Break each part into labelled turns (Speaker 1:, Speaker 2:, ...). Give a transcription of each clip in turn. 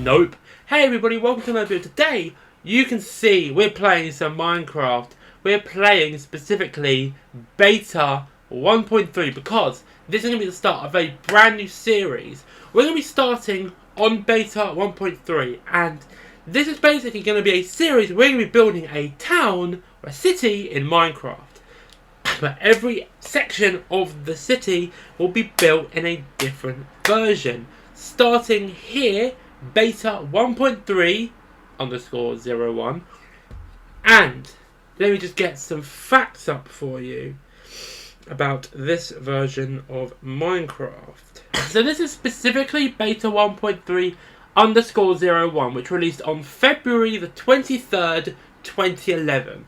Speaker 1: Nope. Hey everybody, welcome to another video. Today, you can see we're playing some Minecraft. We're playing specifically Beta 1.3 because this is going to be the start of a brand new series. We're going to be starting on Beta 1.3 and this is basically going to be a series where we're going to be building a town or a city in Minecraft. But every section of the city will be built in a different version. Starting here, Beta 1.3_01. And let me just get some facts up for you about this version of Minecraft. So this is specifically Beta 1.3_01, which released on February the 23rd, 2011.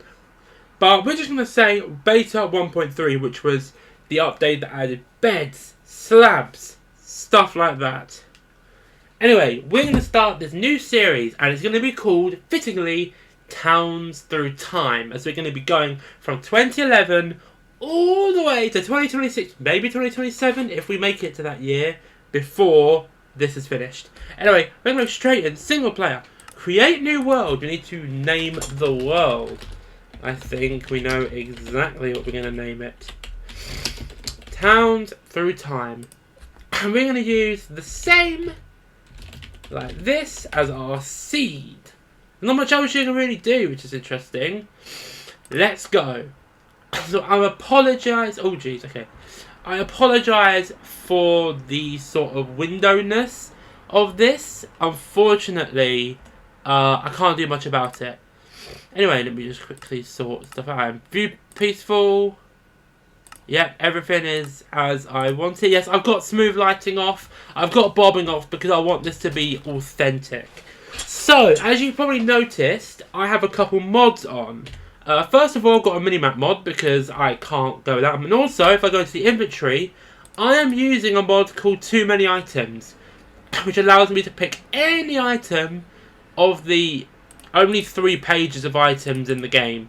Speaker 1: But we're just going to say Beta 1.3, which was the update that added beds, slabs, stuff like that. Anyway, we're going to start this new series, and it's going to be called, fittingly, Towns Through Time, as we're going to be going from 2011 all the way to 2026, maybe 2027, if we make it to that year before this is finished. Anyway, we're going to go straight in, single player. Create new world. We need to name the world. I think we know exactly what we're going to name it. Towns Through Time. And we're going to use the same, like this, as our seed. Not much else you can really do, which is interesting. Let's go. So I apologise. Oh, jeez, okay. I apologise for the sort of windowness of this. Unfortunately, I can't do much about it. Anyway, let me just quickly sort stuff out. View peaceful. Yep, everything is as I want it. Yes, I've got smooth lighting off. I've got bobbing off because I want this to be authentic. So, as you probably noticed, I have a couple mods on. First of all, I've got a minimap mod because I can't go without them. And also, if I go to the inventory, I am using a mod called Too Many Items, which allows me to pick any item of the only 3 pages of items in the game.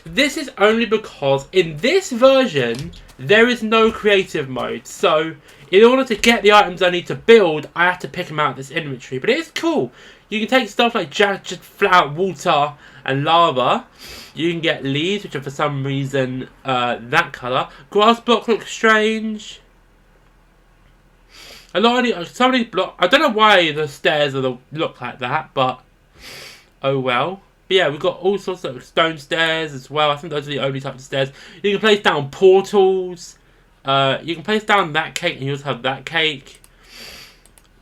Speaker 1: This is only because in this version there is no creative mode, so in order to get the items I need to build, I have to pick them out of this inventory. But it is cool. You can take stuff like just flat out water and lava. You can get leaves, which are for some reason that colour. Grass block looks strange. A lot of some of these blocks, I don't know why the stairs look like that, but oh well. But yeah, we've got all sorts of stone stairs as well. I think those are the only types of stairs. You can place down portals. You can place down that cake, and you also have that cake.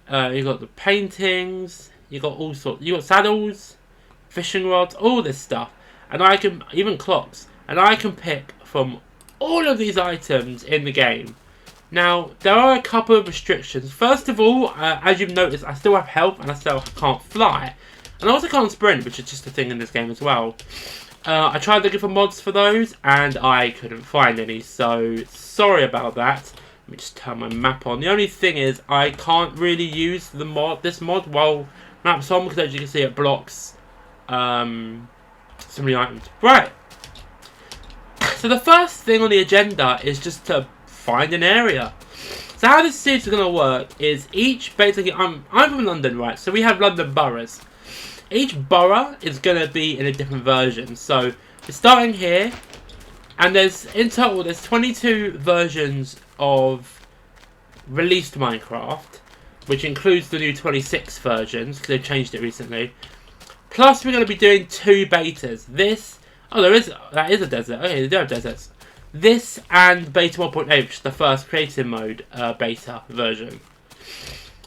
Speaker 1: You've got the paintings. You've got all sorts. You've got saddles, fishing rods, all this stuff. And I can, even clocks. And I can pick from all of these items in the game. Now, there are a couple of restrictions. First of all, as you've noticed, I still have health and I still can't fly. And I also can't sprint, which is just a thing in this game as well. I tried looking for mods for those, and I couldn't find any, so sorry about that. Let me just turn my map on. The only thing is, I can't really use this mod while map's on, because as you can see, it blocks so many items. Right. So the first thing on the agenda is just to find an area. So how this series is going to work is basically, I'm from London, right? So we have London boroughs. Each borough is going to be in a different version. So we're starting here, and in total there's 22 versions of released Minecraft, which includes the new 26 versions because they've changed it recently. Plus we're going to be doing 2 betas. That is a desert. Okay, they do have deserts. This and Beta 1.8, which is the first creative mode beta version.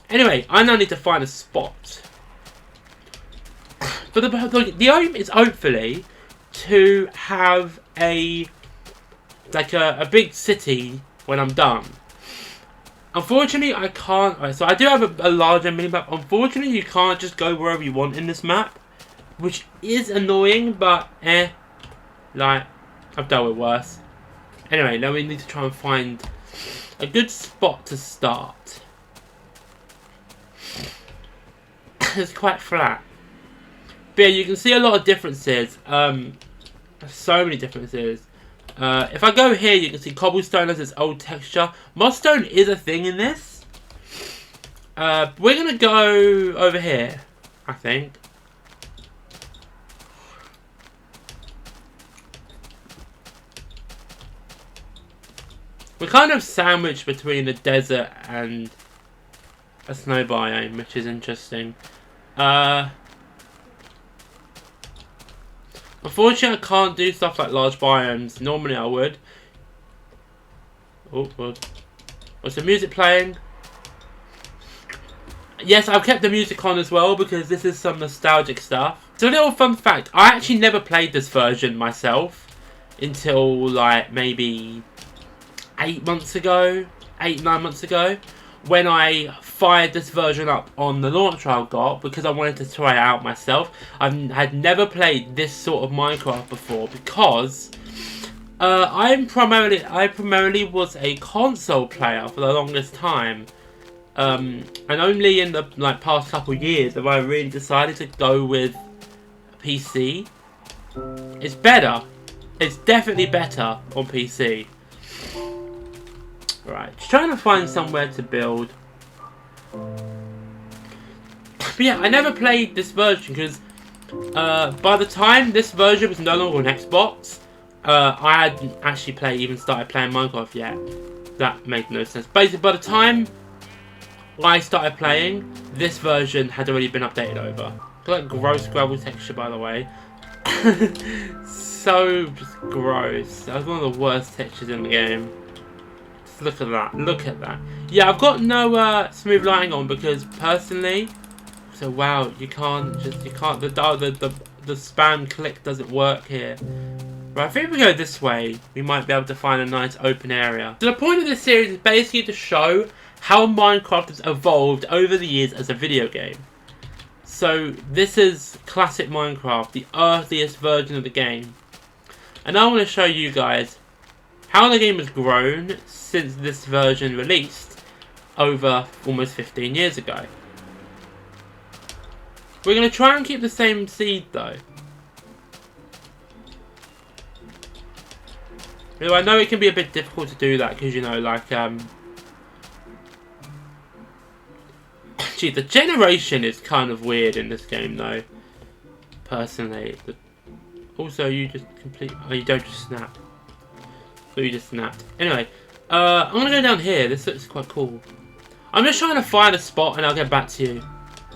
Speaker 1: Anyway, I now need to find a spot. But the aim is hopefully to have a big city when I'm done. Unfortunately, I can't. Right, so I do have a larger minimap. Unfortunately, you can't just go wherever you want in this map, which is annoying. But like I've dealt with worse. Anyway, now we need to try and find a good spot to start. It's quite flat. But yeah, you can see a lot of differences. So many differences. If I go here, you can see cobblestone has its old texture. Mossstone is a thing in this. We're going to go over here. I think. We're kind of sandwiched between a desert and a snow biome, which is interesting. Unfortunately, I can't do stuff like large biomes. Normally I would. Oh, God. What's the music playing? Yes, I've kept the music on as well because this is some nostalgic stuff. So a little fun fact, I actually never played this version myself until like maybe 8 months ago, 9 months ago, when I fired this version up on the launcher I got because I wanted to try it out myself. I had never played this sort of Minecraft before because I primarily was a console player for the longest time. And only in the past couple of years have I really decided to go with PC. It's better. It's definitely better on PC. Right, just trying to find somewhere to build. But yeah, I never played this version because by the time this version was no longer on Xbox, I hadn't actually started playing Minecraft yet. That made no sense. Basically, by the time I started playing, this version had already been updated over. Look at that gross gravel texture, by the way. So just gross. That was one of the worst textures in the game. Just look at that. Look at that. Yeah, I've got no smooth lighting on because personally. So wow, you can't. The spam click doesn't work here. Right, I think if we go this way, we might be able to find a nice open area. So the point of this series is basically to show how Minecraft has evolved over the years as a video game. So this is classic Minecraft, the earliest version of the game. And I want to show you guys how the game has grown since this version released over almost 15 years ago. We're going to try and keep the same seed though. I know it can be a bit difficult to do that because, you know, like, gee, the generation is kind of weird in this game, though. Personally. Also, you just oh, you don't just snap. So you just snapped. Anyway, I'm going to go down here. This looks quite cool. I'm just trying to find a spot and I'll get back to you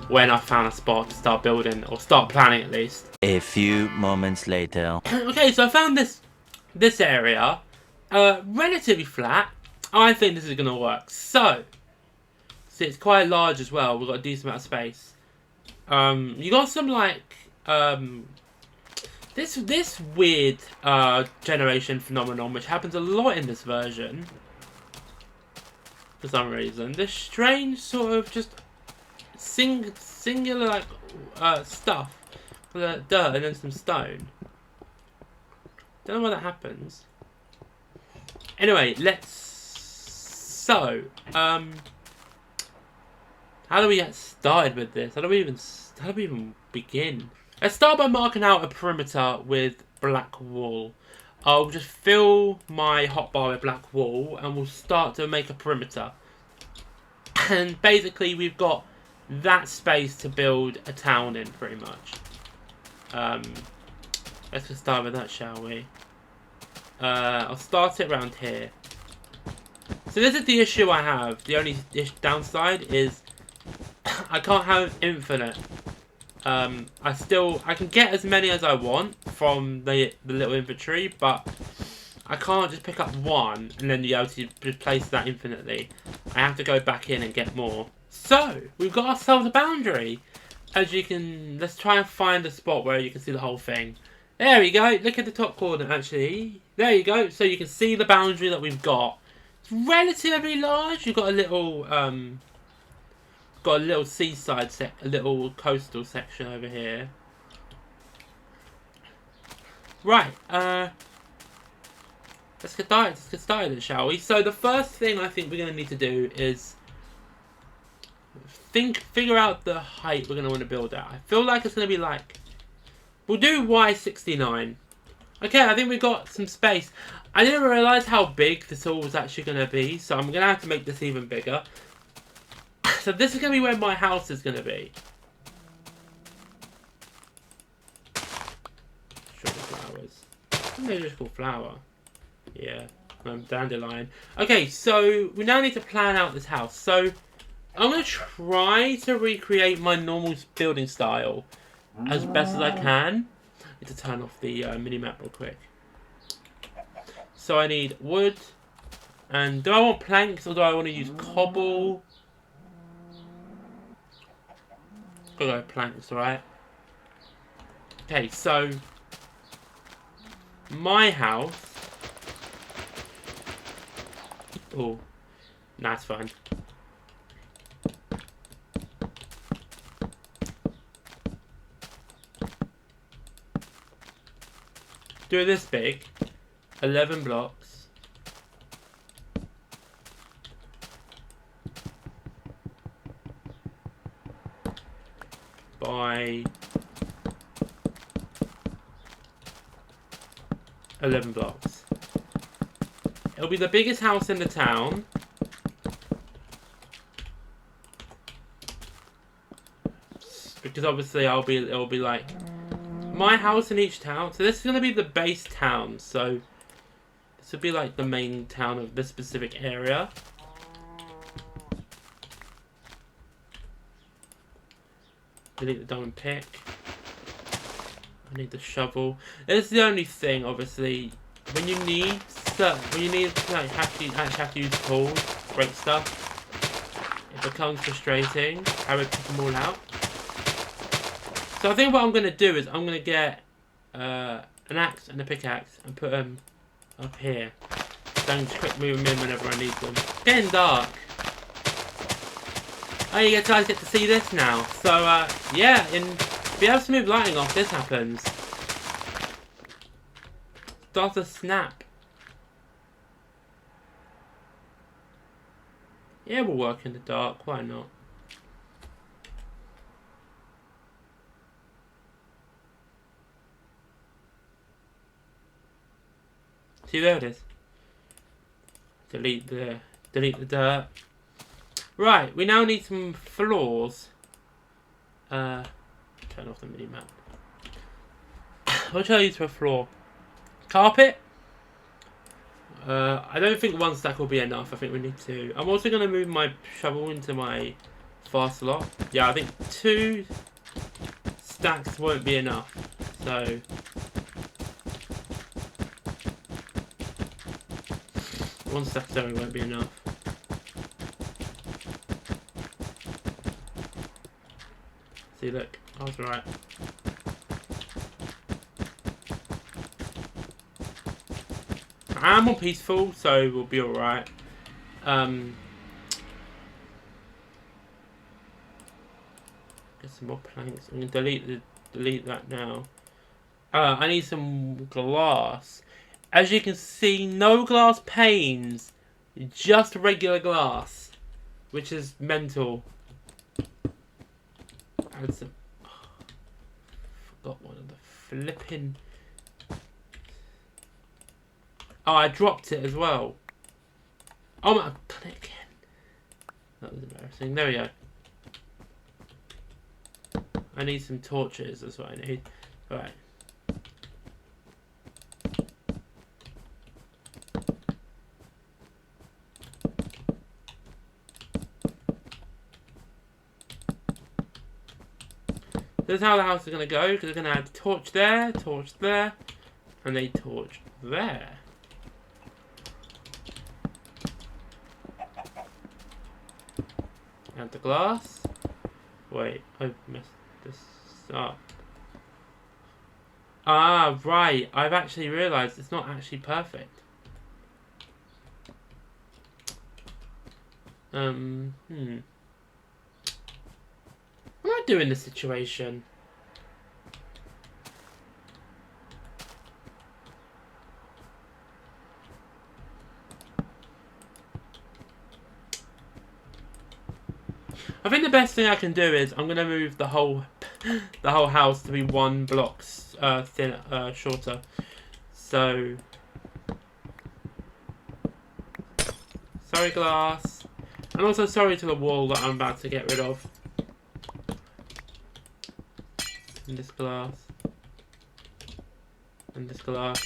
Speaker 1: when I've found a spot to start building, or start planning at least.
Speaker 2: A few moments later.
Speaker 1: Okay, so I found this area, relatively flat. I think this is going to work. So, see, it's quite large as well. We've got a decent amount of space. You got some like this weird generation phenomenon, which happens a lot in this version. For some reason, this strange sort of just singular like stuff with dirt and then some stone. Don't know why that happens. Anyway, how do we get started with this? How do we even begin? Let's start by marking out a perimeter with black wool. I'll just fill my hotbar with black wool and we'll start to make a perimeter. And basically we've got that space to build a town in, pretty much. Let's just start with that, shall we? I'll start it around here. So this is the issue I have. The only downside is I can't have infinite. I can get as many as I want from the little inventory, but I can't just pick up one and then be able to replace that infinitely. I have to go back in and get more. So we've got ourselves a boundary. As you can, let's try and find a spot where you can see the whole thing. There we go. Look at the top corner, actually. There you go. So you can see the boundary that we've got. It's relatively large. You've got a little, seaside a little coastal section over here. Right. Let's get started, shall we? So the first thing I think we're going to need to do is figure out the height we're going to want to build at. I feel like it's going to be like, we'll do Y69. Okay, I think we've got some space. I didn't realise how big this all was actually going to be, so I'm going to have to make this even bigger. So this is going to be where my house is going to be. flowers? I think they're just called flower. Yeah, dandelion. Okay, so we now need to plan out this house. So I'm going to try to recreate my normal building style as best as I can. I need to turn off the mini-map real quick. So I need wood. And do I want planks or do I want to use cobble? Gotta go planks, right? Okay, so my house. Oh, that's fine. Do it this big. 11 blocks. By 11 blocks. It'll be the biggest house in the town. Because obviously it'll be like my house in each town. So this is gonna be the base town. So this will be like the main town of this specific area. Delete the diamond pick. I need the shovel. This is the only thing, obviously, when you need like actually have to use tools, break stuff. It becomes frustrating how we pick them all out. So I think what I'm gonna do is I'm gonna get an axe and a pickaxe and put them up here. Then just quick move them in whenever I need them. It's getting dark. Oh, you guys get to see this now. So, yeah, if you have smooth lighting off, this happens. Starts to snap. Yeah, we'll work in the dark. Why not? See, there it is. Delete the dirt. Right, we now need some floors. Turn off the mini map. What shall I use for a floor? Carpet? I don't think one stack will be enough. I think we need two. I'm also going to move my shovel into my far slot. Yeah, I think 2 stacks won't be enough. So one stack sorry won't be enough. See, look, I was right. I'm on peaceful, so we'll be alright. Get some more planks. I'm gonna delete that now. I need some glass. As you can see, no glass panes, just regular glass, which is mental. Add some. Oh, forgot one of the flipping. Oh, I dropped it as well. Oh my! I've done it again. That was embarrassing. There we go. I need some torches. That's what I need. All right. This is how the house is going to go, because we're going to add a torch there, and a torch there. Add the glass. Wait, I messed this up. Ah, right. I've actually realised it's not actually perfect. What am I doing in this situation? I think the best thing I can do is I'm gonna move the whole house to be 1 block shorter. So sorry, glass, and also sorry to the wall that I'm about to get rid of. And this glass. And this glass.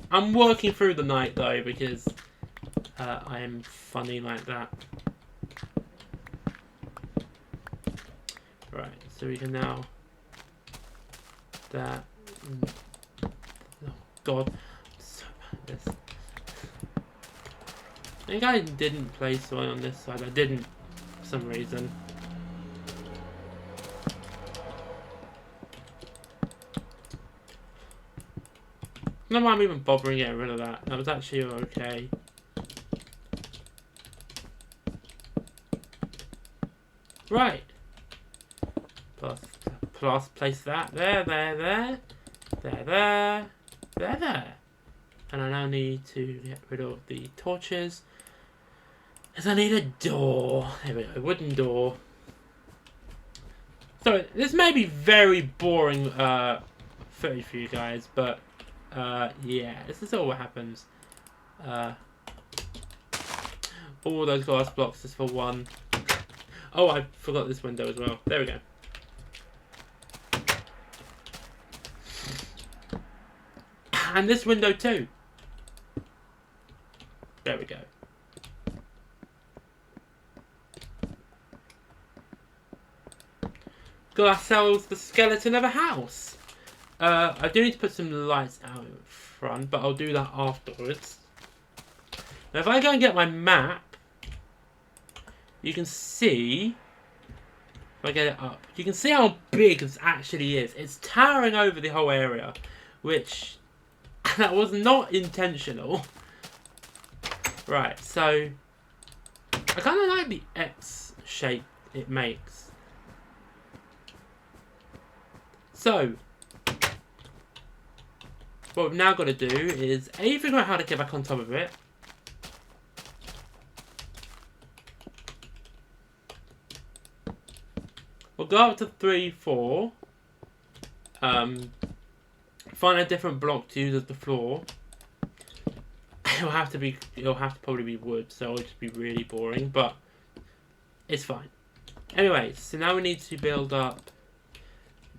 Speaker 1: I'm working through the night though because I am funny like that. Right, so we can now that. Oh God, I'm so bad at this. I think I didn't place one on this side. I didn't for some reason. I don't know why I'm even bothering getting rid of that. That was actually okay. Right. Plus place that there. And I now need to get rid of the torches. Because I need a door. There we go, wooden door. So this may be very boring footage for you guys, but yeah, this is all what happens. All those glass blocks is for one. Oh, I forgot this window as well. There we go. And this window too. There we go. Got ourselves the skeleton of a house. I do need to put some lights out in front, but I'll do that afterwards. Now if I go and get my map, you can see, if I get it up, you can see how big this actually is. It's towering over the whole area, which that was not intentional. Right, so I kind of like the X shape it makes. So what we've now got to do is A, figure out how to get back on top of it. We'll go up to 3, 4. Find a different block to use as the floor. It'll have to probably be wood, so it'll just be really boring, but it's fine. Anyway, so now we need to build up.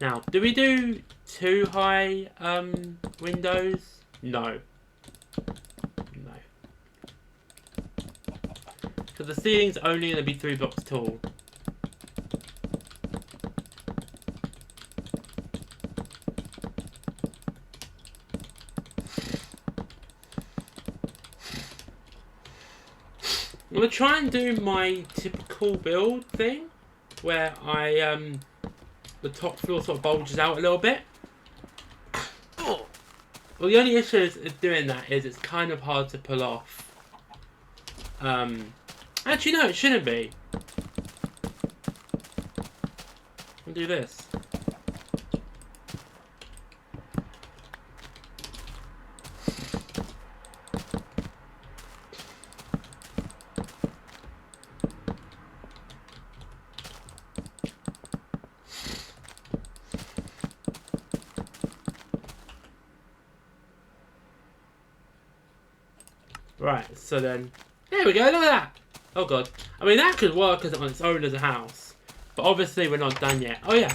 Speaker 1: Now, do we do 2 high windows? No. No. So the ceiling's only going to be 3 blocks tall. I'm going to try and do my typical build thing, where the top floor sort of bulges out a little bit. Well, the only issue is doing that is it's kind of hard to pull off. Actually, no, it shouldn't be. I'll do this. Right, so then, there we go, look at that! Oh god. I mean, that could work on its own as a house, but obviously we're not done yet. Oh yeah,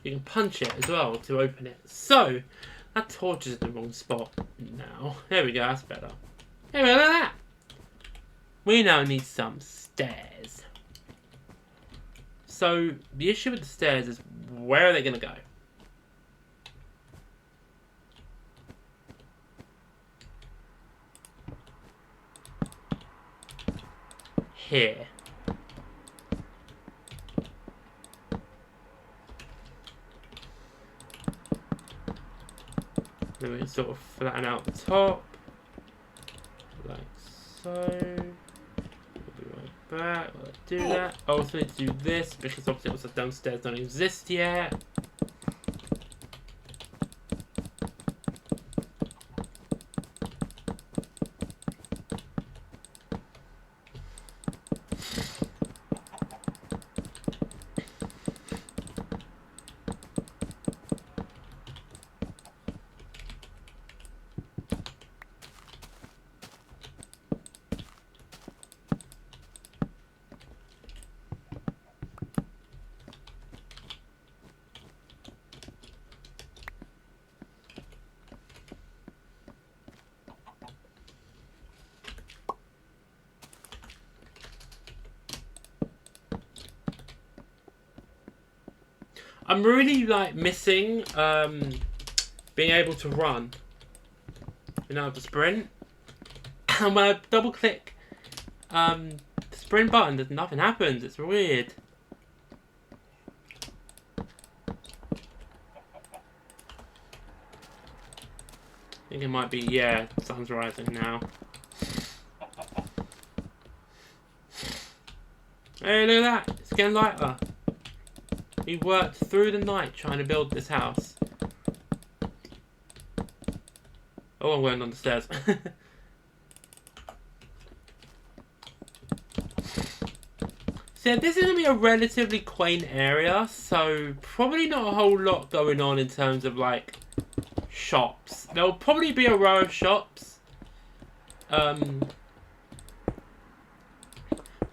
Speaker 1: you can punch it as well to open it. So, that torch is in the wrong spot now. There we go, that's better. There we go, look at that! We now need some stairs. So, the issue with the stairs is, where are they going to go? Here. Then we can sort of flatten out the top, like so. We'll be right back. We'll do that. I also need to do this because obviously also downstairs don't exist yet. I'm really like missing being able to run. You know, the sprint. And when I double click the sprint button, nothing happens. It's weird. I think it might be, yeah, sun's rising now. Hey, look at that. It's getting lighter. We worked through the night trying to build this house. Oh, I'm going on the stairs. So yeah, this is going to be a relatively quaint area, so probably not a whole lot going on in terms of like shops. There'll probably be a row of shops. I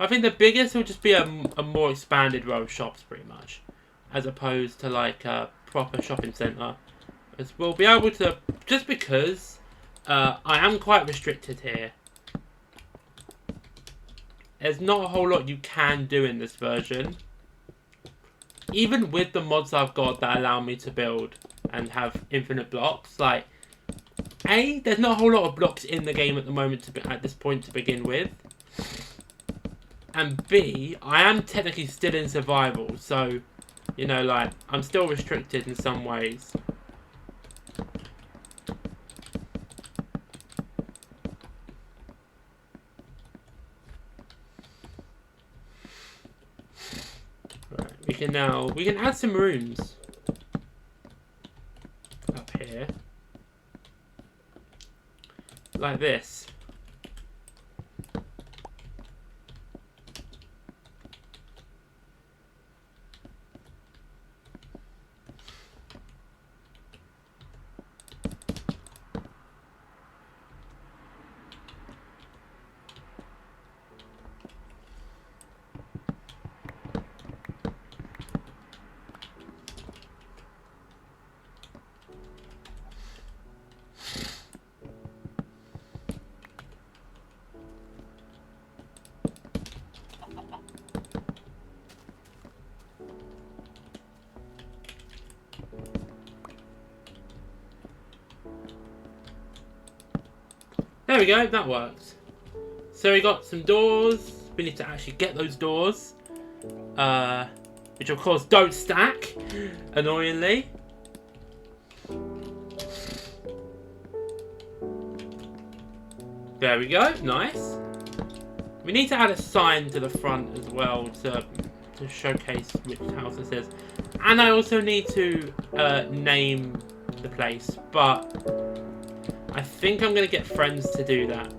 Speaker 1: think the biggest will just be a more expanded row of shops, pretty much, as opposed to like a proper shopping centre. As we'll be able to, just because I am quite restricted here. There's not a whole lot you can do in this version. Even with the mods I've got that allow me to build and have infinite blocks, like, A, there's not a whole lot of blocks in the game at the moment at this point to begin with. And B, I am technically still in survival, so, you know, like, I'm still restricted in some ways. Right, we can add some rooms up here, like this. There we go, that works. So we got some doors. We need to actually get those doors. Which of course don't stack, annoyingly. There we go, nice. We need to add a sign to the front as well to showcase which house this is. And I also need to name the place, but I think I'm going to get friends to do that.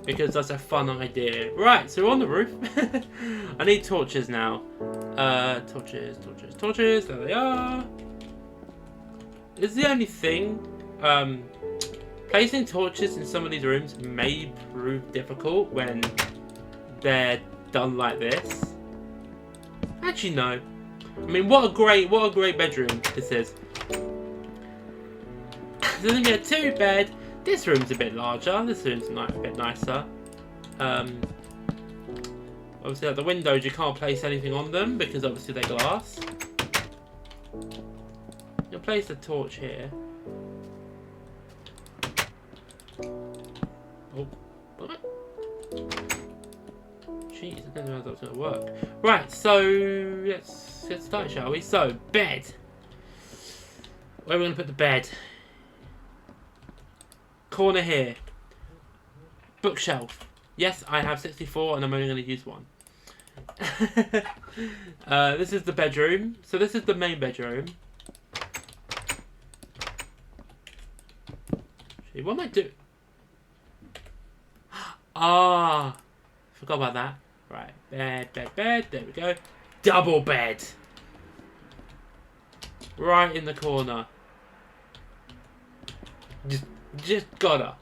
Speaker 1: Because that's a fun idea. Right, so we're on the roof. I need torches now. Torches. There they are. This is the only thing. Placing torches in some of these rooms may prove difficult when they're done like this. Actually, no. I mean, what a great bedroom this is. This is gonna be a 2-bed. This room's a bit larger. This room's a bit nicer. Obviously, at the windows, you can't place anything on them because obviously they're glass. You'll place a torch here. Oh, what? Jeez, I didn't know that was gonna work. Right, so let's get started, shall we? So, bed. Where are we gonna put the bed? Corner here. Bookshelf. Yes, I have 64 and I'm only going to use one. This is the bedroom. So this is the main bedroom. Actually, what am I doing? Ah, forgot about that. Right, bed. There we go. Double bed. Right in the corner. Just gotta.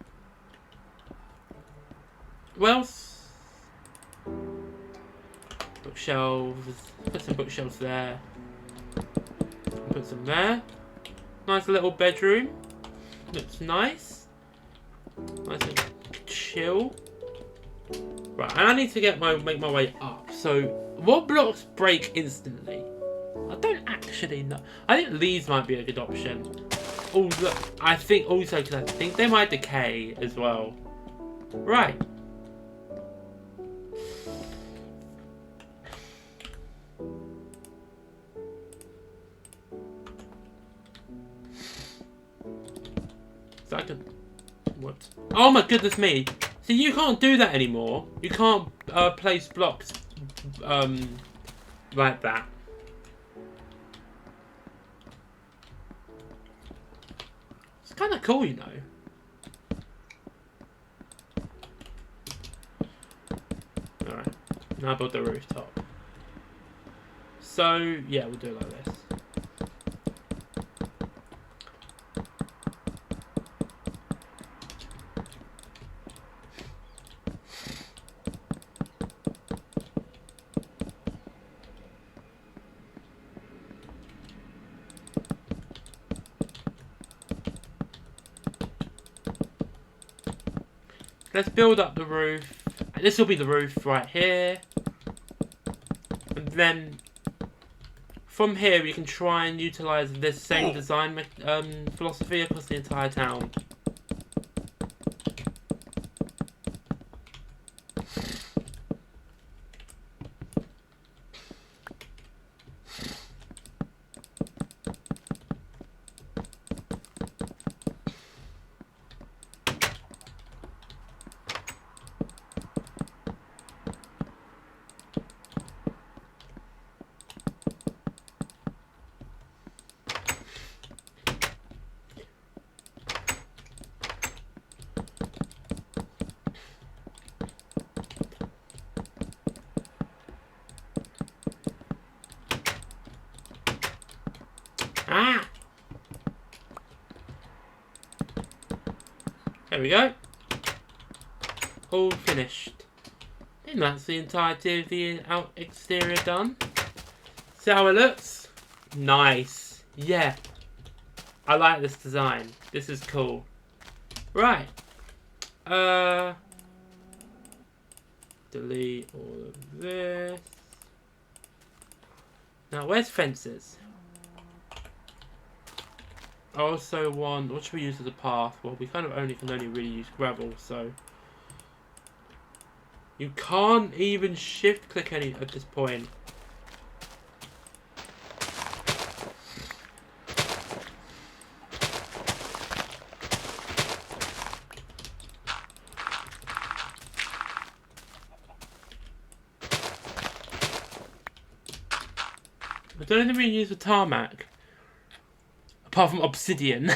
Speaker 1: What else? Bookshelves. Put some bookshelves there. Put some there. Nice little bedroom. Looks nice. Nice and chill. Right, and I need to make my way up. also, what blocks break instantly? I don't actually know. I think these might be a good option. Also, I think because I think they might decay as well. Right. So I can. What? Oh my goodness me! See, you can't do that anymore. You can't place blocks like that. It's kind of cool, you know. Alright, now build the rooftop. So, yeah, we'll do it like this. Let's build up the roof. This will be the roof right here. And then from here we can try and utilise this same design philosophy across the entire town. Ah! There we go. All finished. And that's the entirety of the out exterior done. See how it looks? Nice. Yeah. I like this design. This is cool. Right. Delete all of this. Now, where's fences? I also want... What should we use as a path? Well, we kind of can only really use gravel, so... You can't even shift click any at this point. I don't think we can use the tarmac. Apart from obsidian.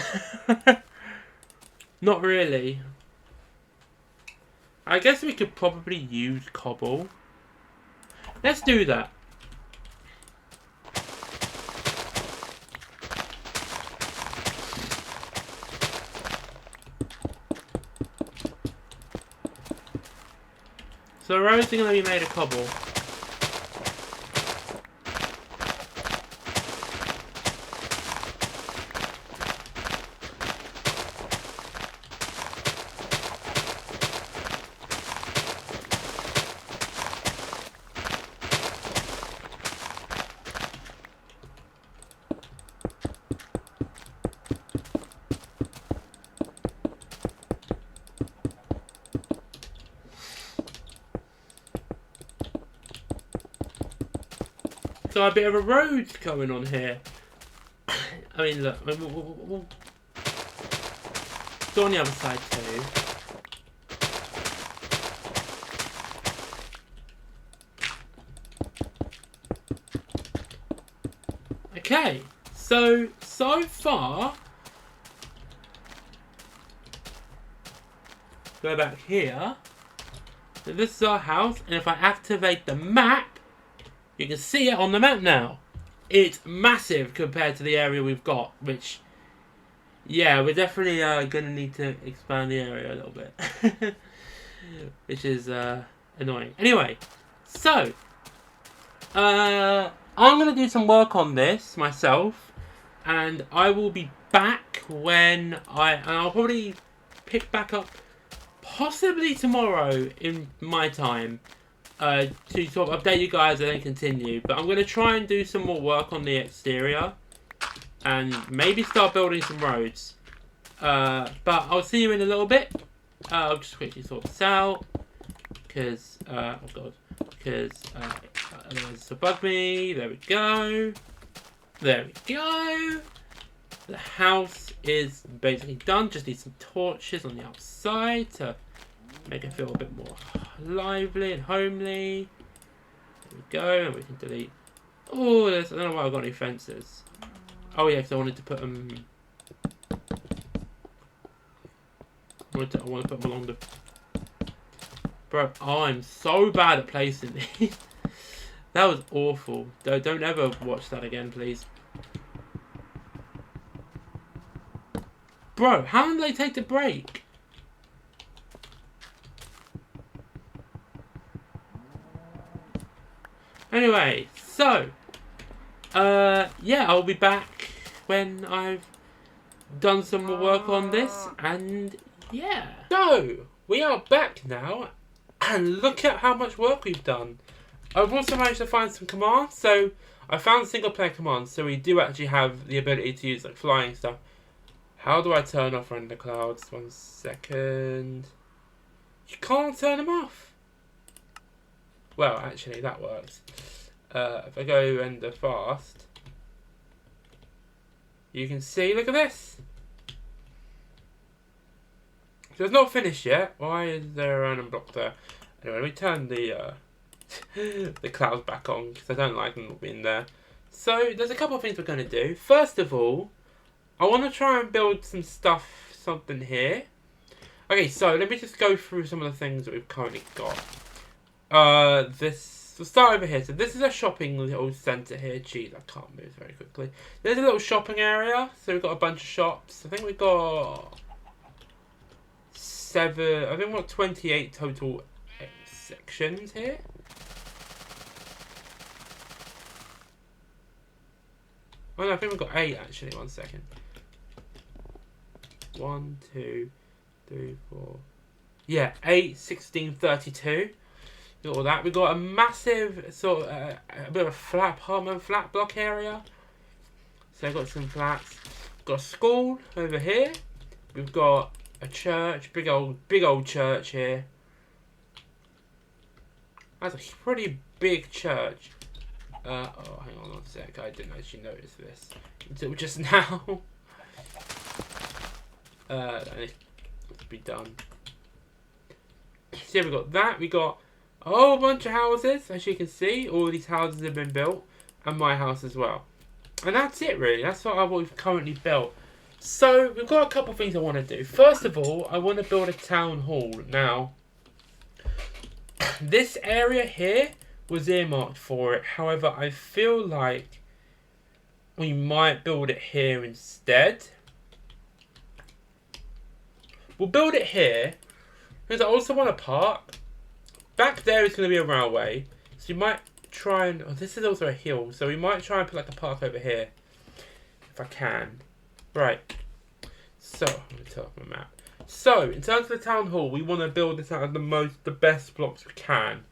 Speaker 1: Not really. I guess we could probably use cobble. Let's do that. So the roads are going to be made of cobble. So a bit of a road going on here. I mean, look, we'll go on the other side too. Okay, so far, go back here. So this is our house, and if I activate the map, you can see it on the map now. It's massive compared to the area we've got, which, yeah, we're definitely going to need to expand the area a little bit. Which is annoying. Anyway, so, I'm going to do some work on this myself, and I will be back when I'll probably pick back up possibly tomorrow in my time. to sort of update you guys and then continue. But I'm going to try and do some more work on the exterior and maybe start building some roads. But I'll see you in a little bit. I'll just quickly sort this out because otherwise it'll bug me. There we go. There we go. The house is basically done. Just need some torches on the outside to make it feel a bit more lively and homely. There we go, and we can delete. Oh, I don't know why I've got any fences. Oh yeah, because I wanted to put them. I want to put them along the. Bro, I'm so bad at placing these. That was awful. Don't ever watch that again, please. Bro, how long do they take to break? Anyway, so yeah, I'll be back when I've done some more work on this, and yeah. So we are back now, and look at how much work we've done. I've also managed to find some commands. So I found single player commands, so we do actually have the ability to use like flying stuff. How do I turn off render clouds? 1 second. You can't turn them off. Well, actually, that works. If I go render fast, you can see, look at this. So it's not finished yet. Why is there a random block there? Anyway, let me turn the the clouds back on because I don't like them being there. So there's a couple of things we're going to do. First of all, I want to try and build something here. Okay, so let me just go through some of the things that we've currently got. We'll start over here. So this is a shopping little centre here. Jeez, I can't move very quickly. There's a little shopping area. So we've got a bunch of shops. I think we've got 28 total sections here. Oh no, I think we've got 8 actually. 1 second. 1, 2, 3, 4. Yeah, 8, 16, 32. Got all that. We've got a massive sort of a bit of a flat block area. So I've got some flats. We've got a school over here. We've got a church, big old church here. That's a pretty big church. Oh, hang on 1 sec. I didn't actually notice this until just now. That needs to be done. So yeah, we got that. We got a whole bunch of houses, as you can see. All these houses have been built, and my house as well. And that's it, really. That's what we've currently built. So we've got a couple of things I want to do. First of all, I want to build a town hall. Now, this area here was earmarked for it. However, I feel like we might build it here instead. We'll build it here because I also want a park. Back there is going to be a railway, so you might try and. Oh, this is also a hill, so we might try and put like a park over here if I can. Right. So I'm going to turn off my map. So in terms of the town hall, we want to build this out of the best blocks we can.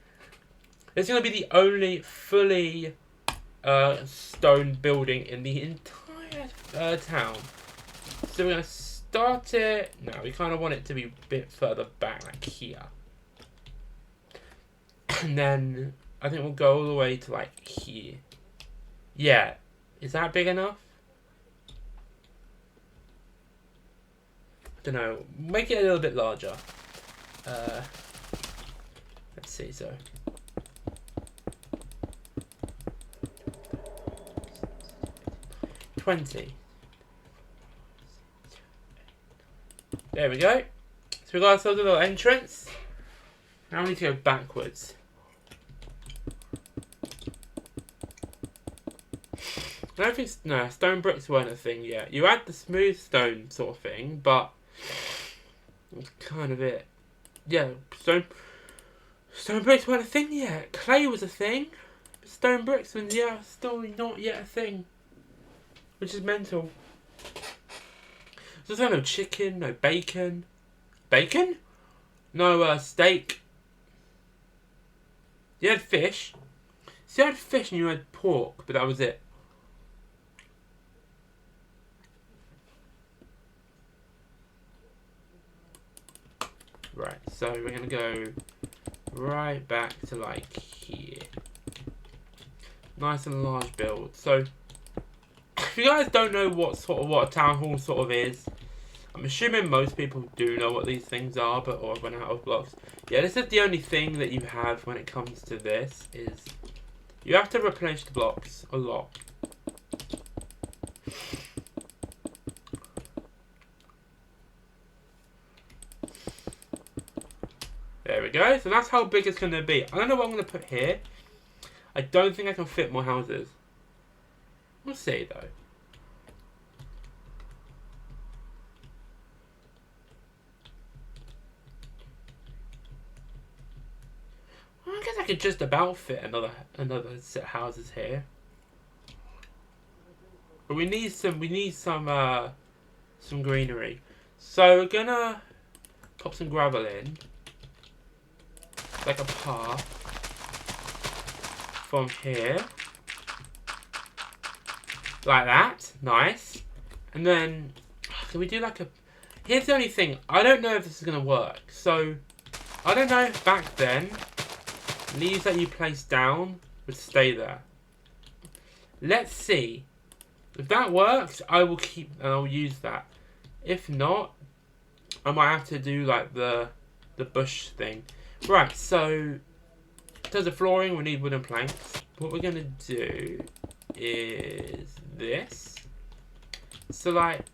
Speaker 1: It's going to be the only fully stone building in the entire town. So we're going to start it. No, we kind of want it to be a bit further back, like here. And then I think we'll go all the way to like here. Yeah, is that big enough? I don't know. Make it a little bit larger. Let's see. So. There we go. So we got ourselves a little entrance. Now we need to go backwards. I don't think stone bricks weren't a thing yet. You had the smooth stone sort of thing, but that's kind of it. Yeah, stone bricks weren't a thing yet. Clay was a thing, but stone bricks was still not yet a thing. Which is mental. There's no chicken, no bacon. Bacon? No steak. You had fish. So you had fish and you had pork, but that was it. Right, so we're going to go right back to like here. Nice and large build. So, if you guys don't know what a town hall sort of is, I'm assuming most people do know what these things are, but or run out of blocks. Yeah, this is the only thing that you have when it comes to this, is you have to replenish the blocks a lot. There we go. So that's how big it's going to be. I don't know what I'm going to put here. I don't think I can fit more houses. We'll see though. Well, I guess I could just about fit another set of houses here. But we need some greenery. So we're gonna pop some gravel in, like a path from here, like that. Nice. And then can we do like a? Here's the only thing. I don't know if this is gonna work. So I don't know if back then leaves that you place down would stay there. Let's see. If that works, I will keep and I'll use that. If not, I might have to do like the bush thing. Right, so in terms of flooring, we need wooden planks. What we're gonna do is this. So like,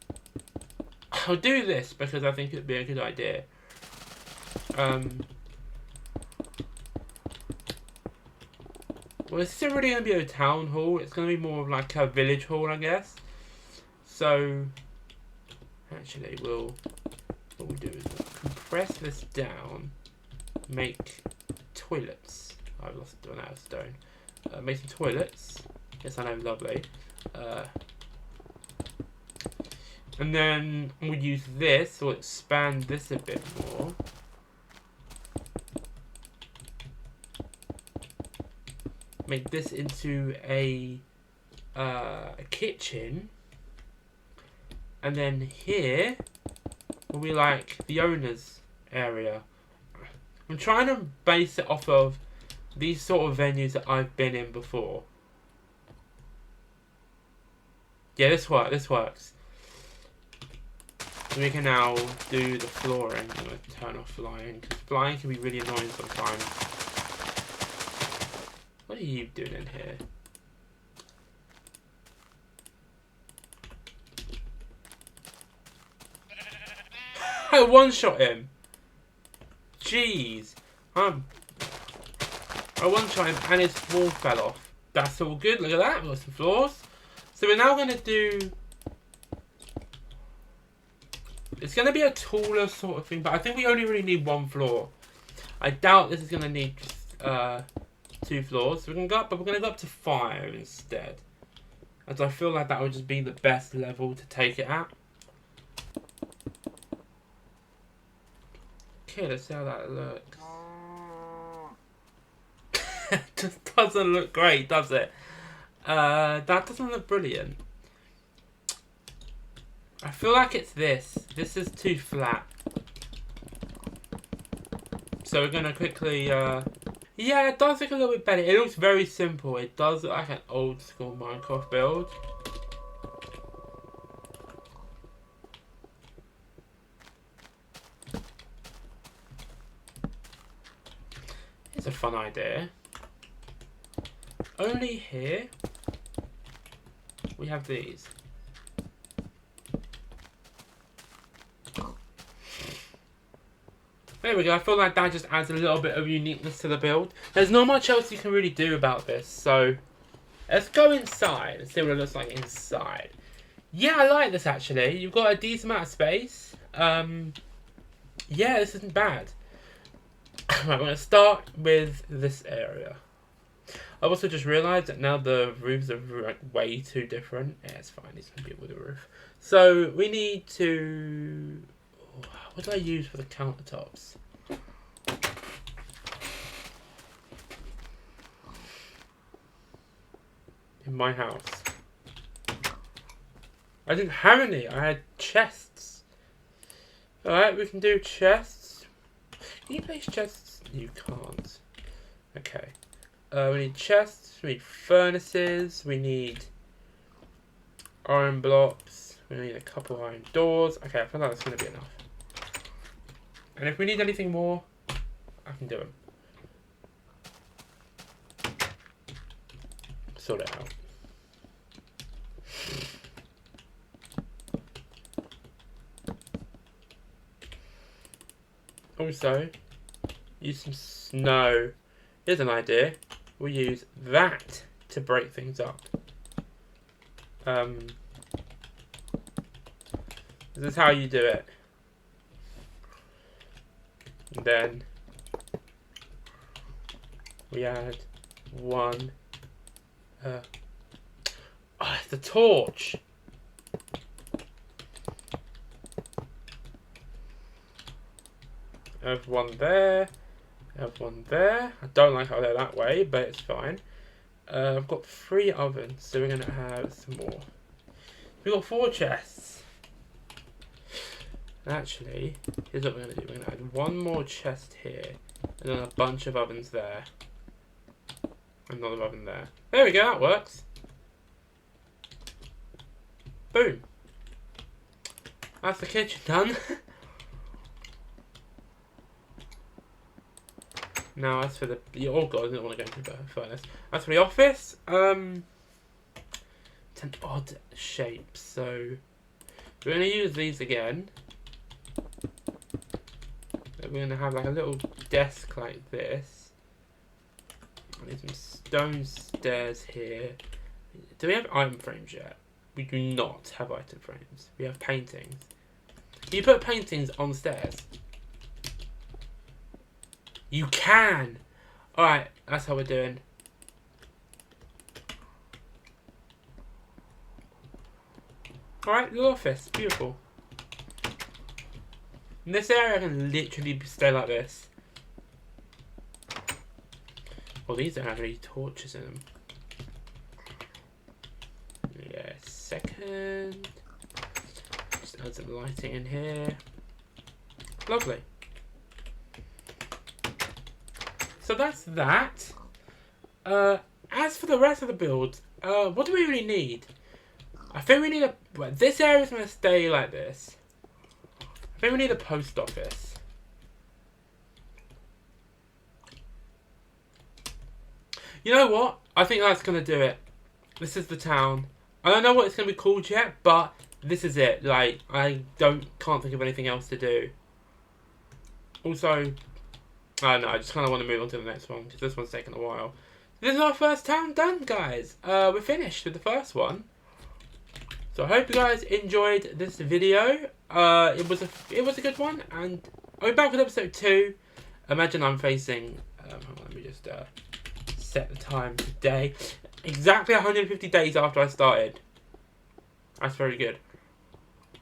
Speaker 1: I'll do this because I think it'd be a good idea. Well, it's still really going to be a town hall. It's going to be more of like a village hall, I guess. So, actually, what we'll do is we'll compress this down, make toilets. I've run out of stone. Make some toilets. Yes, I know, lovely. And then we'll use this, or expand this a bit more. Make this into a kitchen, and then here will be like the owner's area. I'm trying to base it off of these sort of venues that I've been in before. Yeah, this works. So we can now do the flooring. I'm going to turn off flying, because flying can be really annoying sometimes. What are you doing in here? I one-shot him. Jeez. I one-shot him and his wall fell off. That's all good. Look at that. We've got some floors. So we're now going to do... It's going to be a taller sort of thing, but I think we only really need one floor. I doubt this is going to need... 2 floors. So we're gonna go up, but we're gonna go up to 5 instead, as I feel like that would just be the best level to take it at. Okay, let's see how that looks. It just doesn't look great, does it? That doesn't look brilliant. I feel like it's this. This is too flat. So we're gonna quickly yeah, it does look a little bit better. It looks very simple. It does look like an old school Minecraft build. It's a fun idea. Only here we have these. There we go. I feel like that just adds a little bit of uniqueness to the build. There's not much else you can really do about this, so let's go inside and see what it looks like inside. Yeah, I like this actually. You've got a decent amount of space. Yeah, this isn't bad. Right, we're going to start with this area. I've also just realised that now the roofs are like way too different. Yeah, it's fine. It's going to be a wooden roof. So we need to... What do I use for the countertops? in my house. I didn't have any. I had chests. Alright, we can do chests. Can you place chests? You can't. Okay. We need chests. We need furnaces. We need iron blocks. We need a couple of iron doors. Okay, I feel like that's going to be enough. And if we need anything more, I can do them. Sort it out. Also, use some snow. Here's an idea. We'll use that to break things up. This is how you do it. And then we add one. Oh, it's the torch. I have one there. I have one there. I don't like how they're that way, but it's fine. I've got 3 ovens, so we're going to have some more. We've got 4 chests. Actually, here's what we're going to do. We're going to add 1 more chest here, and then a bunch of ovens there. Another oven there. There we go, that works. Boom. That's the kitchen done. Now, as for the... Oh god, I didn't want to go into the furnace. As for the office, it's an odd shape, so... We're going to use these again. We're going to have like a little desk like this. I need some stone stairs here. Do we have item frames yet? We do not have item frames. We have paintings. Can you put paintings on stairs? You can! Alright, that's how we're doing. Alright, the office. Beautiful. In this area, I can literally stay like this. Well, these don't have any torches in them. Yeah, second. Just add some lighting in here. Lovely. So that's that. As for the rest of the build, what do we really need? I think we need a... Well, this area is going to stay like this. I think we need a post office. You know what? I think that's going to do it. This is the town. I don't know what it's going to be called yet, but this is it. Like, I can't think of anything else to do. Also, I don't know, I just kind of want to move on to the next one, because this one's taken a while. This is our first town done, guys. We're finished with the first one. So I hope you guys enjoyed this video. It was a good one, and I'll be back with episode 2. Imagine I'm facing... hold on, let me just set the time today. Exactly 150 days after I started. That's very good.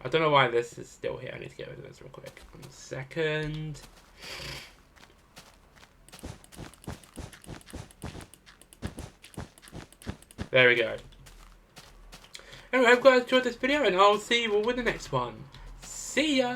Speaker 1: I don't know why this is still here. I need to get rid of this real quick. 1 second. There we go. Anyway, I hope you guys enjoyed this video, and I'll see you all in the next one. See ya!